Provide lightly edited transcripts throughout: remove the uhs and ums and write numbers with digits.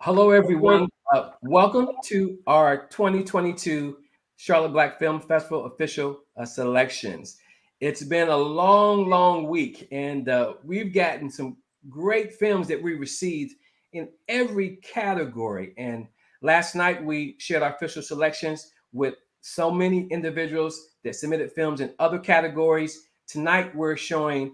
Hello, everyone. Welcome to our 2022 Charlotte Black Film Festival official selections. It's been a long, long week, and we've gotten some great films that we received in every category. And last night we shared our official selections with so many individuals that submitted films in other categories. Tonight we're sharing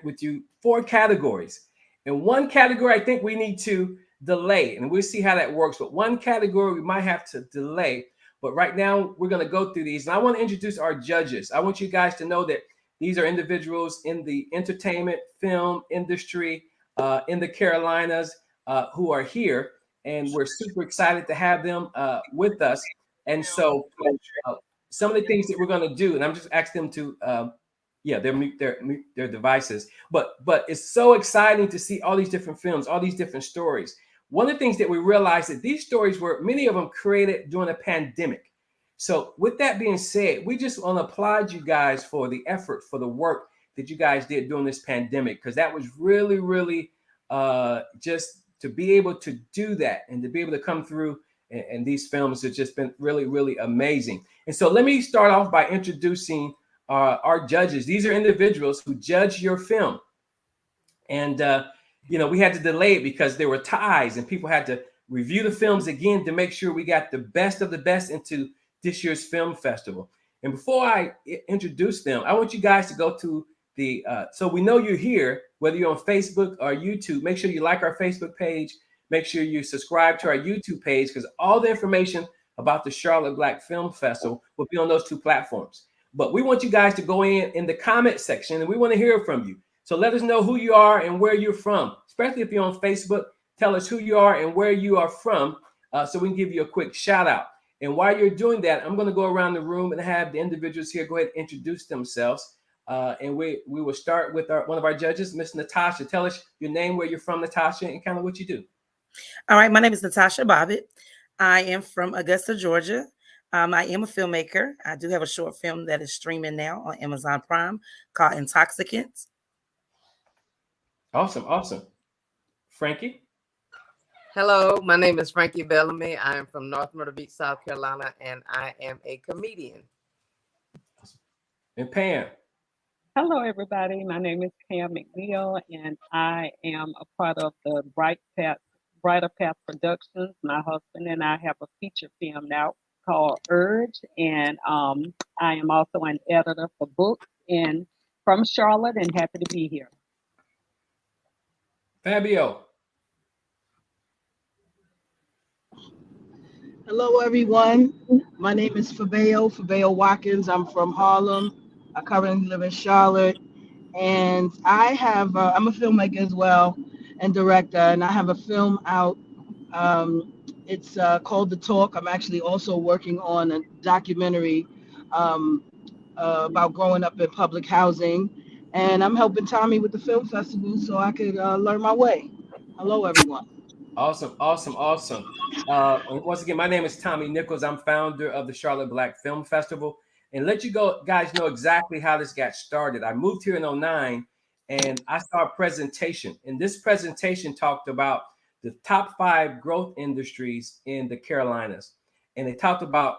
with you four categories. In one category, I think we need to delay, and we'll see how that works. But one category we might have to delay. But right now, we're going to go through these. And I want to introduce our judges. I want you guys to know that these are individuals in the entertainment film industry in the Carolinas who are here. And we're super excited to have them with us. And so uh, some of the things that we're going to do, and I'm just asking them to their devices. But it's so exciting to see all these different films, all these different stories. One of the things that we realized that these stories were many of them created during a pandemic. So with that being said, we just want to applaud you guys for the effort, for the work that you guys did during this pandemic, because that was really, really just to be able to do that and to be able to come through and these films have just been really, really amazing. And so let me start off by introducing our judges. These are individuals who judge your film. And, we had to delay it because there were ties and people had to review the films again to make sure we got the best of the best into this year's film festival. And before I introduce them, I want you guys to go to so we know you're here, whether you're on Facebook or YouTube. Make sure you like our Facebook page. Make sure you subscribe to our YouTube page, because all the information about the Charlotte Black Film Festival will be on those two platforms. But we want you guys to go in the comment section, and we want to hear from you. So let us know who you are and where you're from, especially if you're on Facebook. Tell us who you are and where you are from so we can give you a quick shout out. And while you're doing that, I'm going to go around the room and have the individuals here go ahead and introduce themselves. And we will start with one of our judges, Miss Natasha. Tell us your name, where you're from, Natasha, and kind of what you do. All right, my name is Natasha Bobbitt. I am from Augusta, Georgia. I am a filmmaker. I do have a short film that is streaming now on Amazon Prime called Intoxicants. Awesome. Frankie? Hello, my name is Frankie Bellamy. I am from North Myrtle Beach, South Carolina, and I am a comedian. And Pam? Hello, everybody. My name is Pam McNeil, and I am a part of the Brighter Path Productions. My husband and I have a feature film now called Urge, and I am also an editor for books and from Charlotte, and happy to be here. Fabio? Hello, everyone. My name is Fabio Watkins. I'm from Harlem. I currently live in Charlotte, and I'm a filmmaker as well and director, and I have a film out. It's called The Talk. I'm actually also working on a documentary about growing up in public housing, and I'm helping Tommy with the film festival so I could learn my way. Hello, everyone. Awesome. Once again, my name is Tommy Nichols. I'm founder of the Charlotte Black Film Festival. And let you guys know exactly how this got started. I moved here in 2009, and I saw a presentation. And this presentation talked about the top 5 growth industries in the Carolinas. And they talked about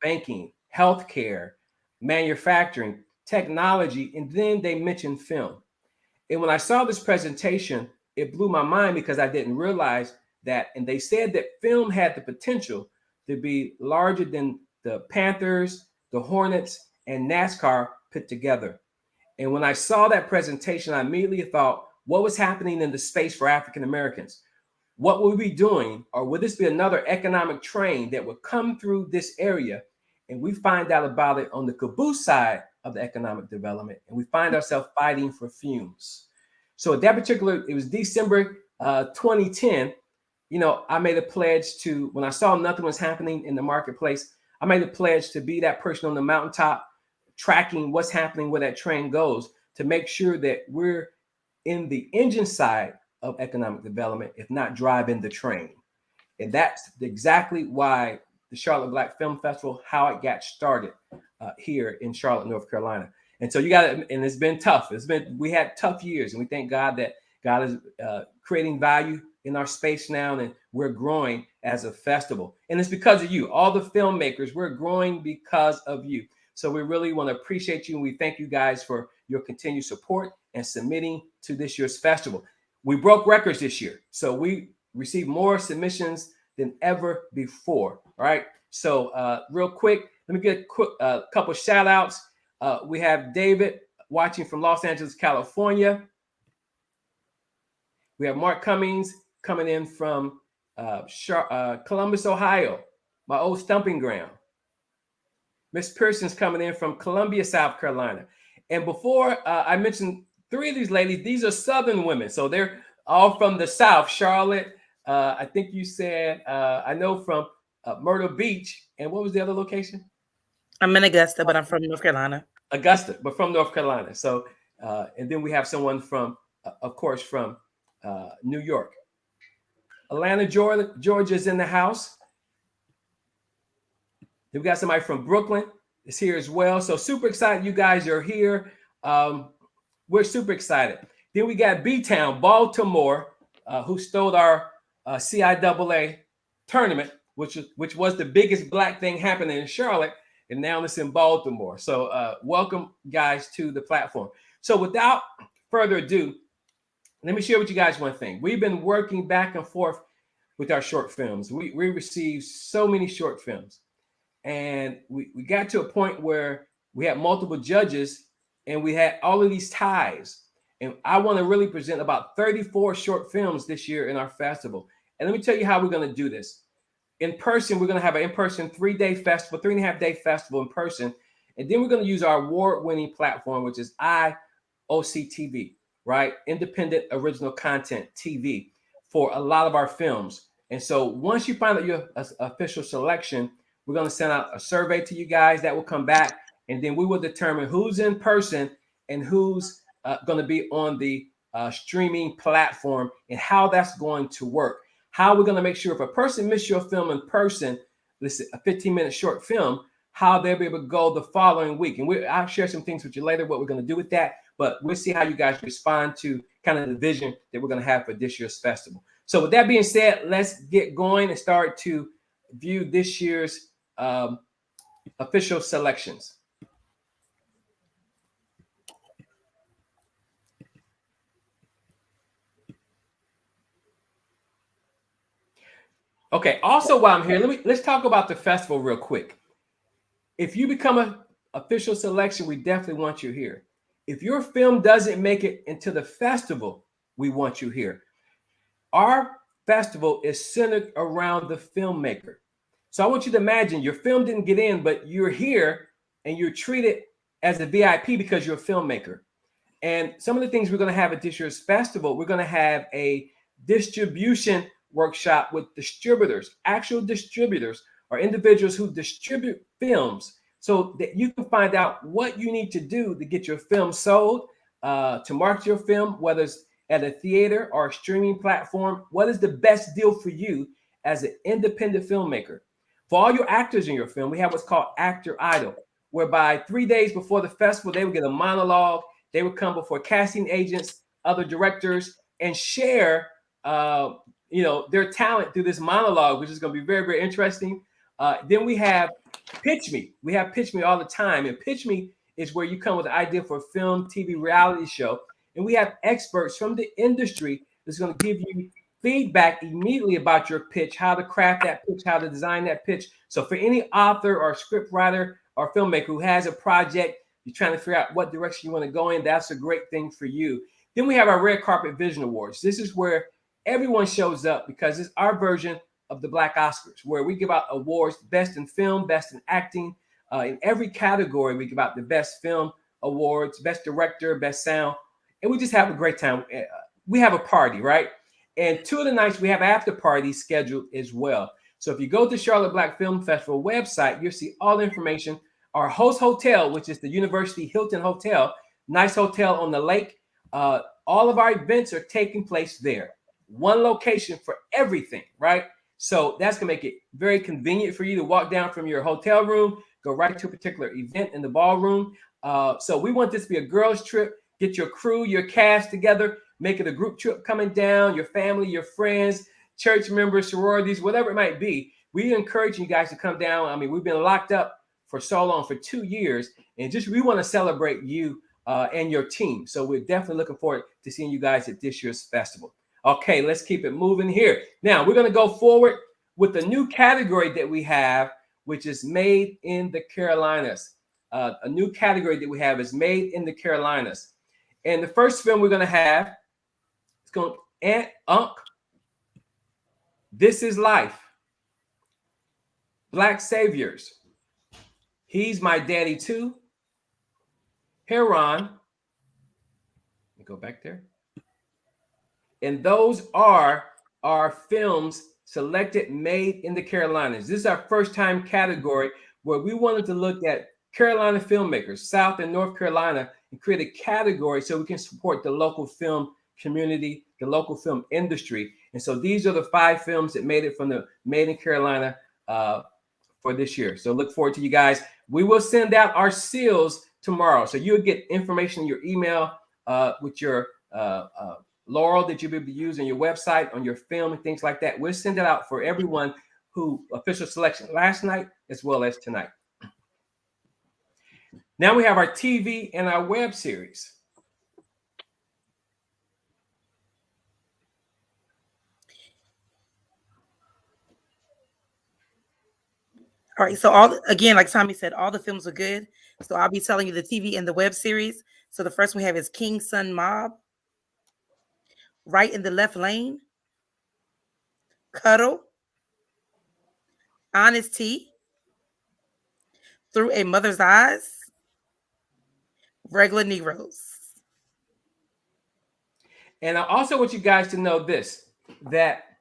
banking, healthcare, manufacturing, technology, and then they mentioned film. And when I saw this presentation, it blew my mind because I didn't realize that. And they said that film had the potential to be larger than the Panthers, the Hornets, and NASCAR put together. And when I saw that presentation, I immediately thought, what was happening in the space for African Americans? What would we be doing? Or would this be another economic train that would come through this area? And we find out about it on the caboose side of the economic development. And we find ourselves fighting for fumes. So at that particular, it was December 2010, I made a pledge to, when I saw nothing was happening in the marketplace, I made a pledge to be that person on the mountaintop, tracking what's happening where that train goes, to make sure that we're in the engine side of economic development, if not driving the train. And that's exactly why the Charlotte Black Film Festival, how it got started here in Charlotte, North Carolina. And so and it's been tough. We had tough years, and we thank God that God is creating value in our space now, and we're growing as a festival. And it's because of you, all the filmmakers. We're growing because of you. So we really want to appreciate you, and we thank you guys for your continued support and submitting to this year's festival. We broke records this year, so we received more submissions than ever before. All right. So real quick, let me get a couple shout outs. We have David watching from Los Angeles, California. We have Mark Cummings coming in from Columbus, Ohio, my old stomping ground. Miss Pearson's coming in from Columbia, South Carolina. And before I mentioned three of these ladies, these are Southern women. So they're all from the South. Charlotte, I think you said, I know from Myrtle Beach. And what was the other location? I'm in Augusta, but I'm from North Carolina. Augusta, but from North Carolina. So, and then we have someone from, of course, from New York. Atlanta, Georgia is in the house. Then we got somebody from Brooklyn is here as well. So super excited you guys are here. We're super excited. Then we got B-Town, Baltimore, who stole our CIAA tournament, which was the biggest black thing happening in Charlotte, and now it's in Baltimore. So welcome, guys, to the platform. So without further ado, let me share with you guys one thing. We've been working back and forth with our short films. We received so many short films. And we got to a point where we had multiple judges and we had all of these ties. And I want to really present about 34 short films this year in our festival. And let me tell you how we're going to do this. In person, we're going to have an in-person 3-day festival, 3.5-day festival in person. And then we're going to use our award-winning platform, which is IOCTV, right? Independent Original Content TV for a lot of our films. And so once you find out your official selection, we're going to send out a survey to you guys that will come back, and then we will determine who's in person and who's going to be on the streaming platform and how that's going to work. How we're going to make sure if a person missed your film in person, listen, a 15-minute short film, how they'll be able to go the following week. And I'll share some things with you later, what we're going to do with that. But we'll see how you guys respond to kind of the vision that we're going to have for this year's festival. So with that being said, let's get going and start to view this year's official selections. Okay, also while I'm here, let's talk about the festival real quick. If you become an official selection, we definitely want you here. If your film doesn't make it into the festival, we want you here. Our festival is centered around the filmmaker. So I want you to imagine your film didn't get in, but you're here and you're treated as a VIP because you're a filmmaker. And some of the things we're going to have at this year's festival, we're going to have a distribution workshop with distributors, actual distributors or individuals who distribute films so that you can find out what you need to do to get your film sold, to market your film, whether it's at a theater or a streaming platform. What is the best deal for you as an independent filmmaker? For all your actors in your film, we have what's called Actor Idol, whereby 3 days before the festival, they would get a monologue. They would come before casting agents, other directors, and share their talent through this monologue, which is going to be very, very interesting. Then we have Pitch Me. We have Pitch Me all the time. And Pitch Me is where you come with an idea for a film, TV, reality show. And we have experts from the industry that's going to give you feedback immediately about your pitch, how to craft that pitch, how to design that pitch. So for any author or script writer or filmmaker who has a project, you're trying to figure out what direction you want to go in, that's a great thing for you. Then we have our Red Carpet Vision Awards. This is where everyone shows up because it's our version of the Black Oscars, where we give out awards, best in film, best in acting. In every category, we give out the best film awards, best director, best sound. And we just have a great time. We have a party, right? And 2 of the nights we have after parties scheduled as well. So if you go to Charlotte Black Film Festival website, you'll see all the information. Our host hotel, which is the University Hilton Hotel, nice hotel on the lake. All of our events are taking place there. One location for everything, right? So that's going to make it very convenient for you to walk down from your hotel room, go right to a particular event in the ballroom. So we want this to be a girls' trip. Get your crew, your cast together. make it a group trip coming down, your family, your friends, church members, sororities, whatever it might be, we encourage you guys to come down. I mean, we've been locked up for so long, for 2 years, and just we want to celebrate you and your team. So we're definitely looking forward to seeing you guys at this year's festival. Okay, let's keep it moving here. Now we're going to go forward with the new category that we have, which is Made in the Carolinas. A new category that we have is Made in the Carolinas. And the first film we're going to have is going Aunt Unc, This Is Life, Black Saviors, He's My Daddy Too, Heron. Let me go back there. And those are our films selected Made in the Carolinas. This is our first time category where we wanted to look at Carolina filmmakers, South and North Carolina, and create a category so we can support the local film community, the local film industry. And so these are the 5 films that made it from the Made in Carolina for this year. So look forward to you guys. We will send out our seals tomorrow. So you'll get information in your email with your Laurel that you'll be able to use on your website, on your film and things like that. We'll send it out for everyone who official selection last night as well as tonight. Now we have our TV and our web series. All right. So again, like Tommy said, all the films are good. So I'll be telling you the TV and the web series. So the first one we have is King Son Mob, Right in the Left Lane, Cuddle, Honesty, Through a Mother's Eyes, Regular Negroes. And I also want you guys to know this, that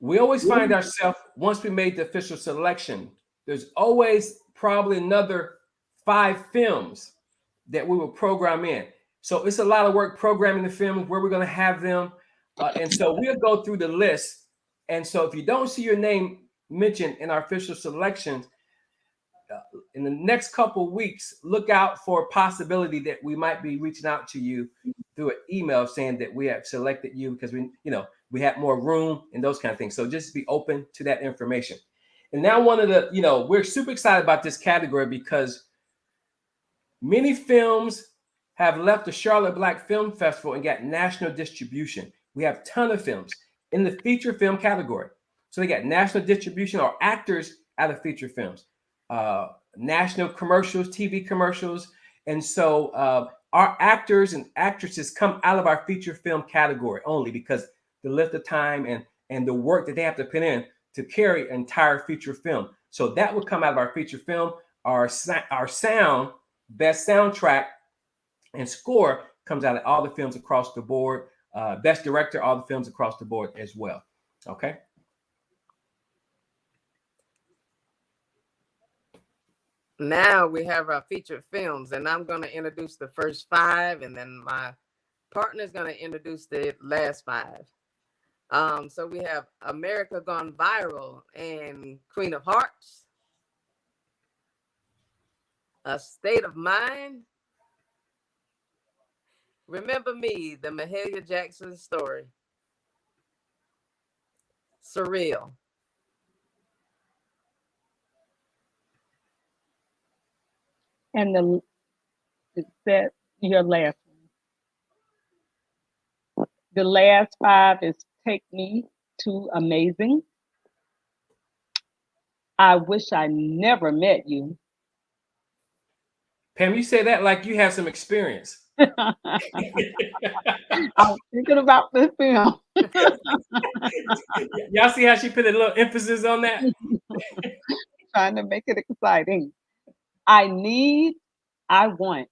we always find ourselves, once we made the official selection, there's always probably another 5 films that we will program in. So it's a lot of work programming the films, where we're going to have them. And so we'll go through the list. And so if you don't see your name mentioned in our official selections, in the next couple of weeks, look out for a possibility that we might be reaching out to you through an email saying that we have selected you because we have more room and those kind of things. So just be open to that information. And now we're super excited about this category because many films have left the Charlotte Black Film Festival and got national distribution. We have a ton of films in the feature film category. So they got national distribution, or actors out of feature films, national commercials, TV commercials. And so our actors and actresses come out of our feature film category only because the length of time and the work that they have to put in to carry an entire feature film. So that would come out of our feature film. Our sound, best soundtrack and score comes out of all the films across the board. Best director, all the films across the board as well. Okay. Now we have our featured films, and I'm going to introduce the first 5, and then my partner is going to introduce the last 5. So we have America Gone Viral and Queen of Hearts, A State of Mind, Remember Me, the Mahalia Jackson Story, Surreal. And is that your last one? The last 5 is Take Me to Amazing, I Wish I Never Met You. Pam, you say that like you have some experience. I was thinking about this film. Y'all see how she put a little emphasis on that? Trying to make it exciting. I Need, I Want,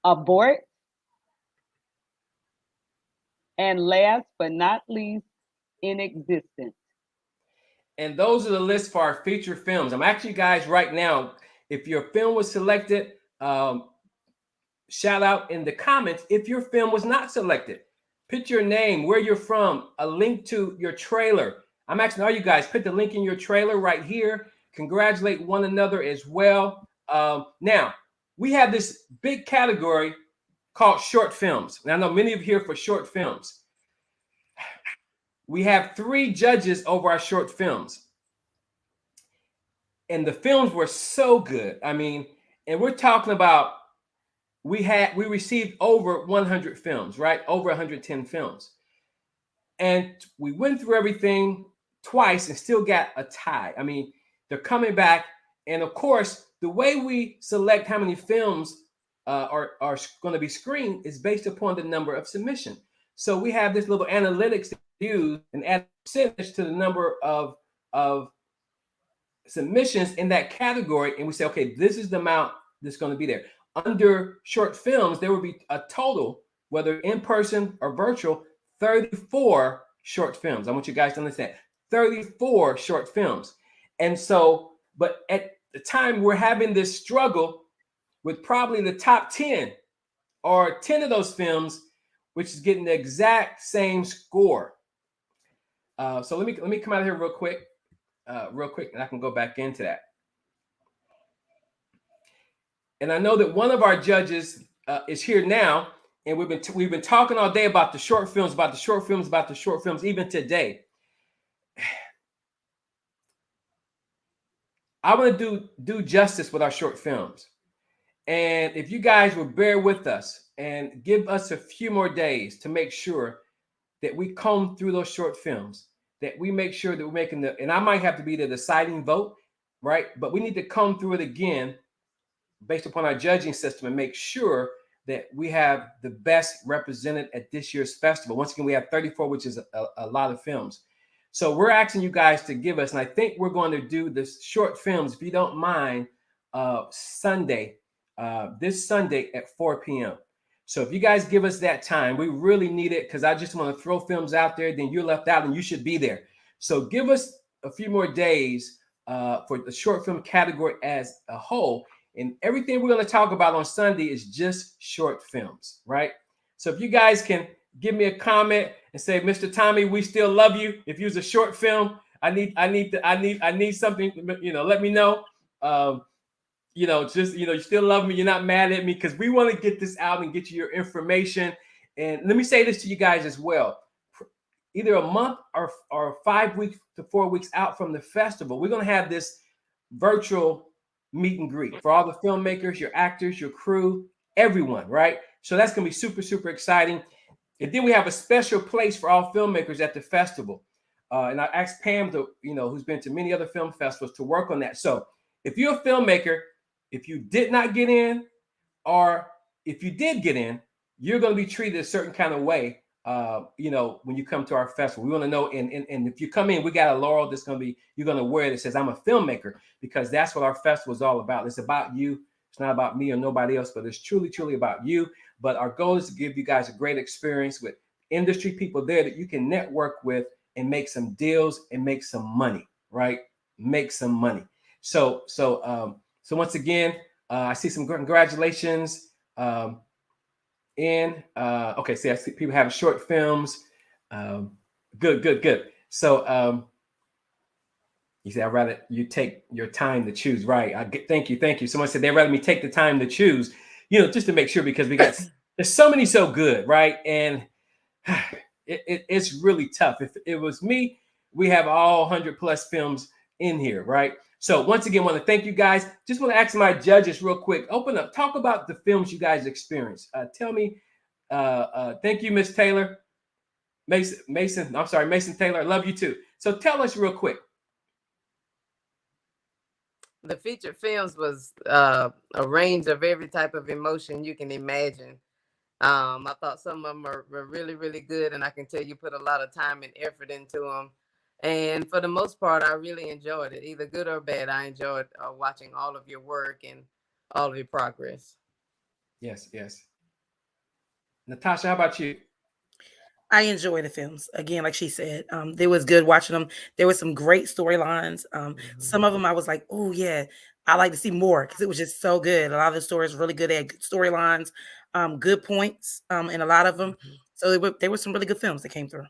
Abort, and last but not least, In Existence. And those are the lists for our feature films. I'm actually, guys, right now, if your film was selected, shout out in the comments if your film was not selected. Put your name, where you're from, a link to your trailer. I'm asking all you guys, put the link in your trailer right here. Congratulate one another as well. Now, we have this big category called short films. And I know many of you here for short films. We have 3 judges over our short films. And the films were so good. I mean, and we're talking about we received over 100 films, right? Over 110 films. And we went through everything twice and still got a tie. I mean, they're coming back. And of course, the way we select how many films are going to be screened is based upon the number of submission. So we have this little analytics to use and add percentage to the number of submissions in that category. And we say, okay, this is the amount that's going to be there. Under short films, there will be a total, whether in person or virtual, 34 short films. I want you guys to understand 34 short films. And so, but at the time we're having this struggle with probably the top 10 or 10 of those films, which is getting the exact same score. So let me come out of here real quick, and I can go back into that. And I know that one of our judges is here now, and we've been talking all day about the short films, even today. I want to do justice with our short films. And if you guys will bear with us and give us a few more days to make sure that we comb through those short films, that we make sure that we're making and I might have to be the deciding vote, right? But we need to comb through it again based upon our judging system and make sure that we have the best represented at this year's festival. Once again, we have 34, which is a lot of films. So we're asking you guys to give us, and I think we're going to do this short films, if you don't mind, Sunday, this Sunday at 4 p.m. So if you guys give us that time, we really need it, because I just want to throw films out there, then you're left out and you should be there. So give us a few more days for the short film category as a whole. And everything we're going to talk about on Sunday is just short films, right? So if you guys can give me a comment and say, Mr. Tommy, we still love you. If you use a short film, I need something, let me know. You still love me. You're not mad at me, because we want to get this out and get you your information. And let me say this to you guys as well. Either a month or 5 weeks to 4 weeks out from the festival, we're going to have this virtual meet and greet for all the filmmakers, your actors, your crew, everyone, right? So that's going to be super, super exciting. And then we have a special place for all filmmakers at the festival. And I asked Pam, who's been to many other film festivals, to work on that. So if you're a filmmaker, if you did not get in, or if you did get in, you're going to be treated a certain kind of way, when you come to our festival. We want to know, and if you come in, we got a laurel that's going to be, you're going to wear that says, I'm a filmmaker, because that's what our festival is all about. It's about you. It's not about me or nobody else, but it's truly, truly about you. But our goal is to give you guys a great experience with industry people there that you can network with and make some deals and make some money, right? Make some money. So once again, I see some congratulations. Okay, see, I see people having short films. Good. So you said, I'd rather you take your time to choose, right? Thank you. Someone said they'd rather me take the time to choose, just to make sure, because there's so many so good, right? And it's really tough. If it was me, we have all 100 plus films in here, right? So once again, I want to thank you guys. Just want to ask my judges real quick, open up, talk about the films you guys experienced. Tell me, thank you, Miss Taylor. Mason Taylor, I love you too. So tell us real quick. The featured films was a range of every type of emotion you can imagine. I thought some of them were really, really good, and I can tell you put a lot of time and effort into them. And for the most part, I really enjoyed it, either good or bad. I enjoyed watching all of your work and all of your progress. Yes. Natasha, how about you? I enjoy the films. Again, like she said, it was good watching them. There were some great storylines. Some of them I was like, oh yeah, I like to see more, because it was just so good. A lot of the stories really good. They had good storylines, good points, in a lot of them. So there were some really good films that came through.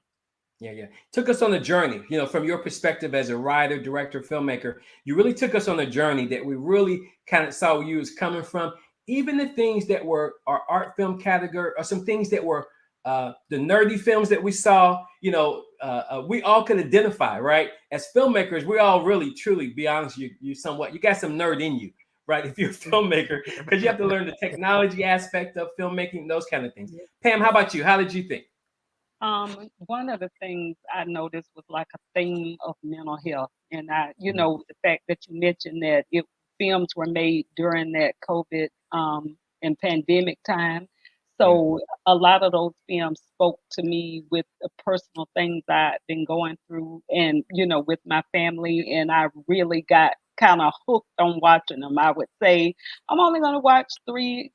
Yeah. Took us on a journey, from your perspective as a writer, director, filmmaker. You really took us on a journey that we really kind of saw where you was coming from. even the things that were our art film category, or some things that were the nerdy films that we saw, we all could identify, right? As filmmakers, we all really, truly, be honest, you somewhat, you got some nerd in you, right? If you're a filmmaker, because you have to learn the technology aspect of filmmaking, those kind of things. Pam, how about you? How did you think? One of the things I noticed was like a theme of mental health, and the fact that you mentioned that films were made during that COVID and pandemic time. So a lot of those films spoke to me with the personal things I've been going through, and with my family, and I really got kind of hooked on watching them. I would say I'm only going to watch 3,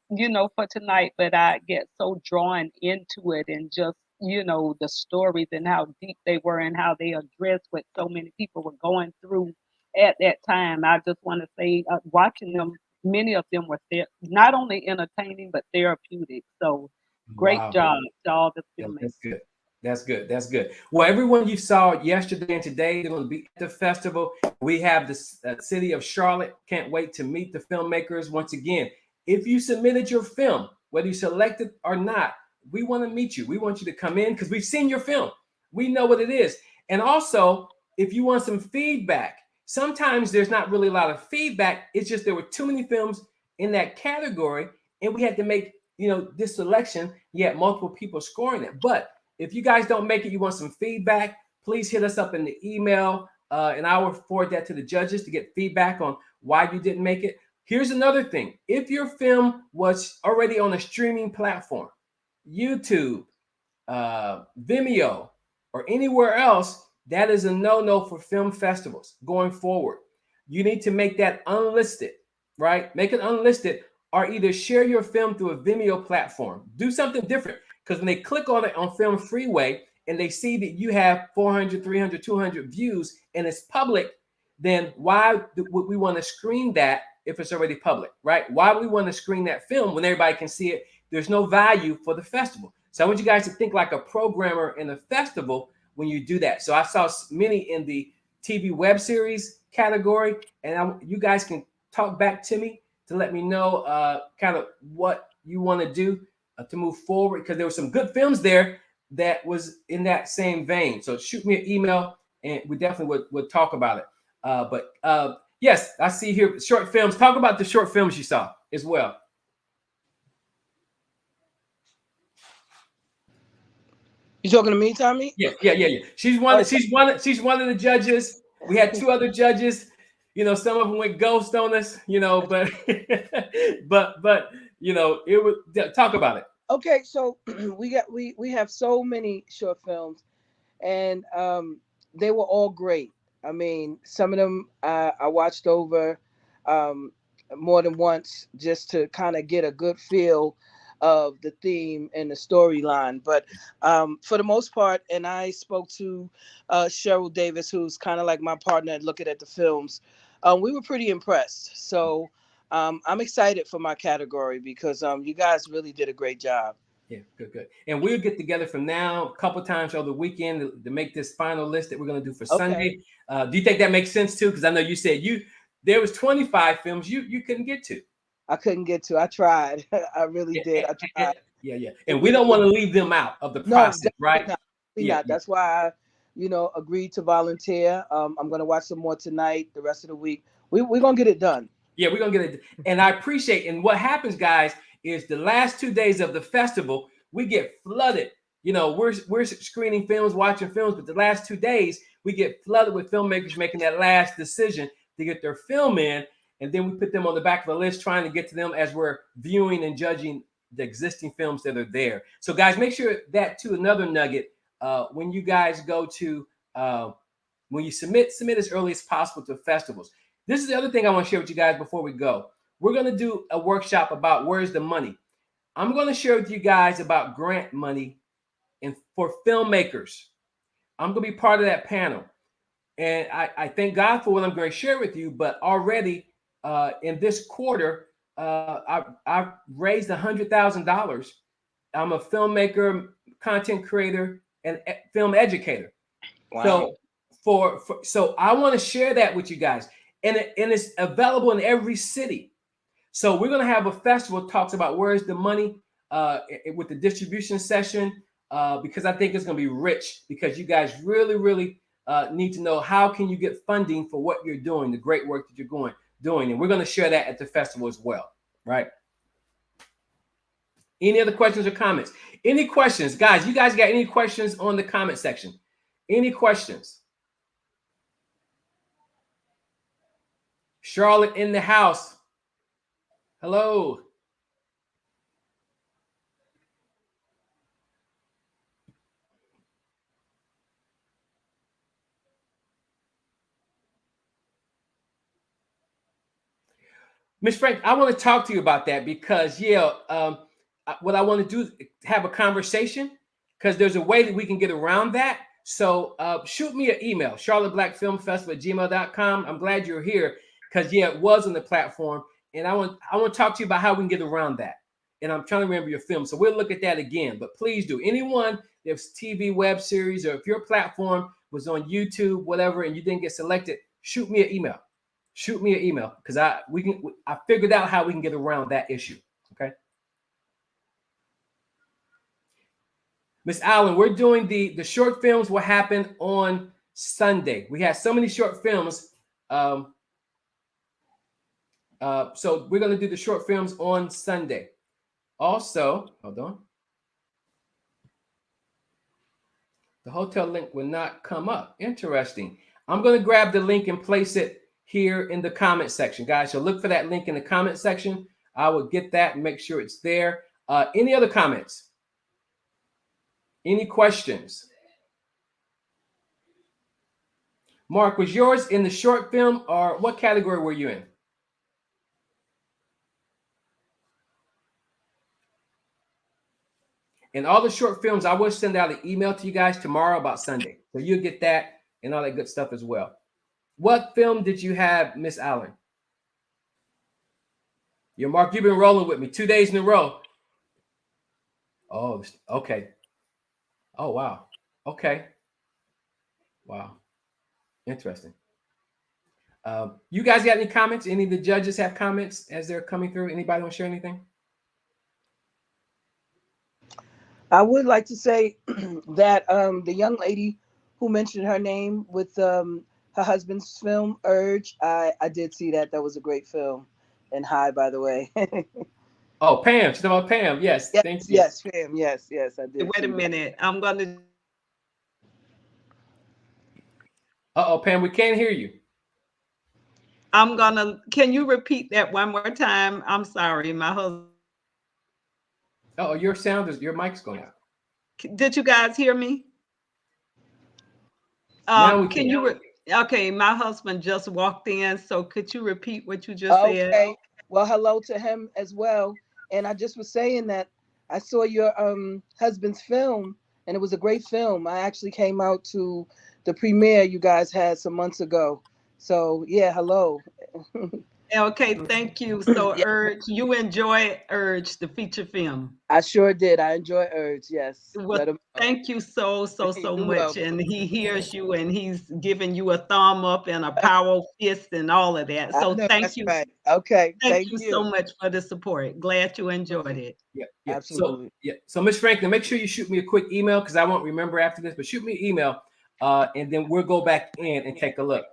for tonight, but I get so drawn into it, and just the stories and how deep they were and how they addressed what so many people were going through at that time. I just want to say, watching them, many of them were not only entertaining but therapeutic. So great job to all the filmmakers. That's good. That's good. That's good. Well, everyone you saw yesterday and today, they're going to be at the festival. We have the city of Charlotte. Can't wait to meet the filmmakers. Once again, if you submitted your film, whether you selected or not, we want to meet you. We want you to come in because we've seen your film. We know what it is. And also, if you want some feedback, sometimes there's not really a lot of feedback. It's just there were too many films in that category, and we had to make, this selection. You had multiple people scoring it. But if you guys don't make it, you want some feedback, please hit us up in the email, and I will forward that to the judges to get feedback on why you didn't make it. Here's another thing. If your film was already on a streaming platform, YouTube, Vimeo, or anywhere else, that is a no-no for film festivals going forward. You need to make that unlisted, right? Make it unlisted, or either share your film through a Vimeo platform. Do something different, because when they click on it on Film Freeway and they see that you have 400, 300, 200 views and it's public, then why would we want to screen that if it's already public, right? Why would we want to screen that film when everybody can see it? There's no value for the festival. So I want you guys to think like a programmer in a festival when you do that. So I saw many in the TV web series category, and you guys can talk back to me to let me know kind of what you want to do to move forward, because there were some good films there that was in that same vein. So shoot me an email, and we definitely would talk about it. But yes, I see here short films. Talk about the short films you saw as well. You talking to me, Tommy? Yeah. She's one of the judges. We had 2 other judges. Some of them went ghost on us. But but it would talk about it. Okay, so we have so many short films, and they were all great. I mean, some of them I watched over more than once just to kind of get a good feel of the theme and the storyline. But for the most part, and I spoke to Cheryl Davis, who's kind of like my partner at looking at the films, we were pretty impressed. So I'm excited for my category because you guys really did a great job. Yeah, good. And we'll get together from now a couple times over the weekend to make this final list that we're going to do for Sunday. Do you think that makes sense too? Because I know you said there was 25 films you couldn't get to. I couldn't get to. I tried. I really did. I tried. Yeah. And we don't want to leave them out of the process, right? Not. That's why I, agreed to volunteer. I'm going to watch some more tonight, the rest of the week. We're going to get it done. Yeah, we're going to get it. And I appreciate, and what happens, guys, is the last 2 days of the festival, we get flooded. We're screening films, watching films, but the last 2 days, we get flooded with filmmakers making that last decision to get their film in. And then we put them on the back of the list, trying to get to them as we're viewing and judging the existing films that are there. So, guys, make sure that, too, another nugget, when you guys go to, when you submit as early as possible to festivals. This is the other thing I want to share with you guys before we go. We're going to do a workshop about where's the money. I'm going to share with you guys about grant money for filmmakers. I'm going to be part of that panel. And I thank God for what I'm going to share with you, but already in this quarter, I've raised $100,000. I'm a filmmaker, content creator, and film educator. Wow. So I want to share that with you guys, and it's available in every city. So we're going to have a festival talks about where's the money with the distribution session, because I think it's going to be rich, because you guys really need to know how can you get funding for what you're doing, the great work that you're doing. And we're going to share that at the festival as well, right? Any other questions or comments? Any questions? Guys, you guys got any questions on the comment section? Any questions? Charlotte in the house. Hello. Miss Frank, I want to talk to you about that because, what I want to do is have a conversation, because there's a way that we can get around that. So shoot me an email, charlotteblackfilmfestival@gmail.com. I'm glad you're here because, it was on the platform. And I want to talk to you about how we can get around that. And I'm trying to remember your film. So we'll look at that again. But please do. Anyone, there's TV web series, or if your platform was on YouTube, whatever, and you didn't get selected, shoot me an email. Shoot me an email, because I figured out how we can get around that issue. Okay. Miss Allen, we're doing the short films will happen on Sunday. We have so many short films. So we're going to do the short films on Sunday. Also, hold on. The hotel link will not come up. Interesting. I'm going to grab the link and place it here in the comment section, guys. So look for that link in the comment section. I will get that and make sure it's there. Any other comments? Any questions? Mark, was yours in the short film, or what category were you in? And all the short films, I will send out an email to you guys tomorrow about Sunday. So you'll get that and all that good stuff as well. What film did you have, Miss Allen? Mark, you've been rolling with me 2 days in a row. Oh, okay. Oh, wow. Okay. Wow. Interesting. You guys got any comments? Any of the judges have comments as they're coming through? Anybody want to share anything? I would like to say that the young lady who mentioned her name with her husband's film, Urge, I did see that. That was a great film. And hi, by the way. Oh, Pam. She's talking about Pam. Yes. Thank you. Yes, Pam. Yes, I did. Wait a minute. I'm going to. Uh-oh, Pam, we can't hear you. Can you repeat that one more time? I'm sorry. My husband. Oh, your mic's going out. Did you guys hear me? Now we can. Okay, my husband just walked in, so could you repeat what you just said? Okay. Well, hello to him as well. And I just was saying that I saw your husband's film, and it was a great film. I actually came out to the premiere you guys had some months ago. So yeah, hello. Okay, thank you. So Urge, you enjoy Urge, the feature film? I sure did. I enjoy Urge, yes. Well, thank you so much. Welcome. And he hears you, and he's giving you a thumb up and a power fist and all of that. So thank you. Right. Okay. Thank you so much for the support. Glad you enjoyed it. Yeah. Absolutely. So Ms. Franklin, make sure you shoot me a quick email, because I won't remember after this, but shoot me an email, and then we'll go back in and take a look.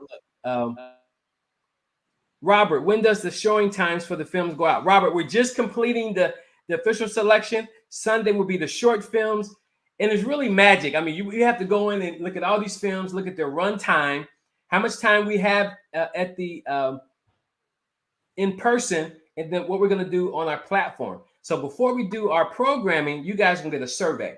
Robert, when does the showing times for the films go out? Robert, we're just completing the official selection. Sunday will be the short films. And it's really magic. I mean, you have to go in and look at all these films, look at their run time, how much time we have at the in person, and then what we're going to do on our platform. So before we do our programming, you guys can get a survey.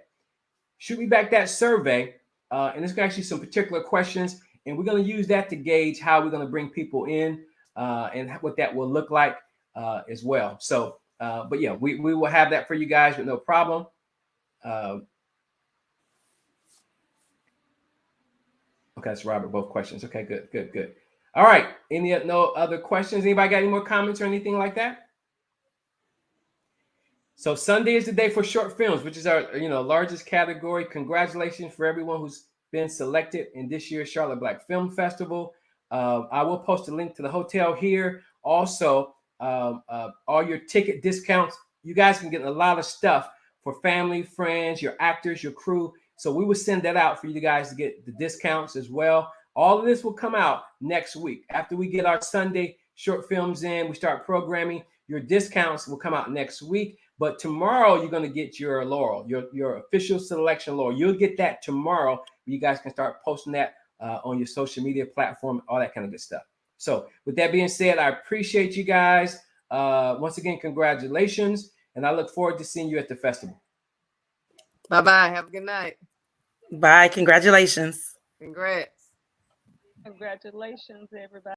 Shoot me back that survey. And it's actually some particular questions. And we're going to use that to gauge how we're going to bring people in. And what that will look like as well. So, but yeah, we will have that for you guys with no problem. Okay, that's Robert, both questions. Okay, good. All right, no other questions? Anybody got any more comments or anything like that? So Sunday is the day for short films, which is our largest category. Congratulations for everyone who's been selected in this year's Charlotte Black Film Festival. I will post a link to the hotel here. Also, all your ticket discounts. You guys can get a lot of stuff for family, friends, your actors, your crew. So we will send that out for you guys to get the discounts as well. All of this will come out next week. After we get our Sunday short films in, we start programming. Your discounts will come out next week. But tomorrow you're going to get your laurel, your official selection laurel. You'll get that tomorrow. You guys can start posting that on your social media platform, all that kind of good stuff. So with that being said, I appreciate you guys. Once again, congratulations. And I look forward to seeing you at the festival. Bye-bye. Have a good night. Bye. Congratulations. Congrats. Congratulations, everybody.